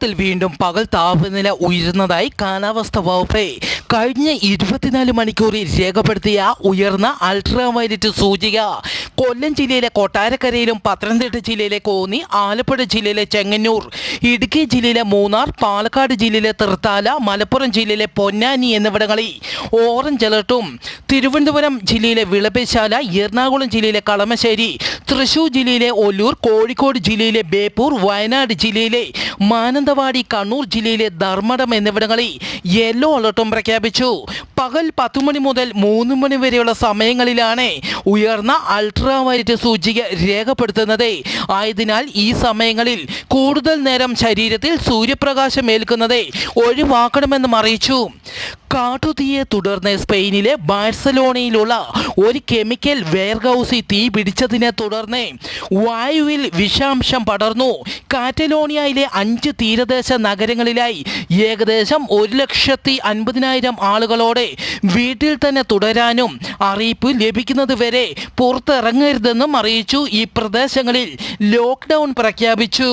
കേരളത്തിൽ വീണ്ടും പകൽ താപനില ഉയരുന്നതായി കാലാവസ്ഥാ വകുപ്പ് കഴിഞ്ഞ 24 മണിക്കൂറിൽ രേഖപ്പെടുത്തിയ ഉയർന്ന അൾട്രാവയലറ്റ് സൂചിക കൊല്ലം ജില്ലയിലെ കൊട്ടാരക്കരയിലും പത്തനംതിട്ട ജില്ലയിലെ കോന്നി, ആലപ്പുഴ ജില്ലയിലെ ചെങ്ങന്നൂർ, ഇടുക്കി ജില്ലയിലെ മൂന്നാർ, പാലക്കാട് ജില്ലയിലെ തൃത്താല, മലപ്പുറം ജില്ലയിലെ പൊന്നാനി എന്നിവിടങ്ങളിൽ ഓറഞ്ച് അലർട്ടും, തിരുവനന്തപുരം ജില്ലയിലെ വിളപ്പിശാല, എറണാകുളം ജില്ലയിലെ കളമശ്ശേരി, തൃശൂർ ജില്ലയിലെ ഒല്ലൂർ, കോഴിക്കോട് ജില്ലയിലെ ബേപ്പൂർ, വയനാട് ജില്ലയിലെ മാനന്തവാടി, കണ്ണൂർ ജില്ലയിലെ ധർമ്മടം എന്നിവിടങ്ങളിൽ യെല്ലോ അലർട്ടും പ്രഖ്യാപിച്ചു. പകൽ 10 മണി മുതൽ 3 മണി വരെയുള്ള സമയങ്ങളിലാണ് ഉയർന്ന അൾട്രാവയലറ്റ് സൂചിക രേഖപ്പെടുത്തുന്നത്. ആയതിനാൽ ഈ സമയങ്ങളിൽ കൂടുതൽ നേരം ശരീരത്തിൽ സൂര്യപ്രകാശം ഏൽക്കുന്നത് ഒഴിവാക്കണമെന്നും അറിയിച്ചു. കാട്ടുതീയെ തുടർന്ന് സ്പെയിനിലെ ബാഴ്സലോണയിലുള്ള ഒരു കെമിക്കൽ വെയർഹൌസിൽ തീ പിടിച്ചതിനെ തുടർന്ന് വായുവിൽ വിഷാംശം പടർന്നു. കാറ്റലോണിയയിലെ 5 തീരദേശ നഗരങ്ങളിലായി ഏകദേശം 1,50,000 ആളുകളോടെ വീട്ടിൽ തന്നെ തുടരാനും അറിയിപ്പ് ലഭിക്കുന്നതുവരെ പുറത്തിറങ്ങരുതെന്നും അറിയിച്ചു. ഈ പ്രദേശങ്ങളിൽ ലോക്ക്ഡൗൺ പ്രഖ്യാപിച്ചു.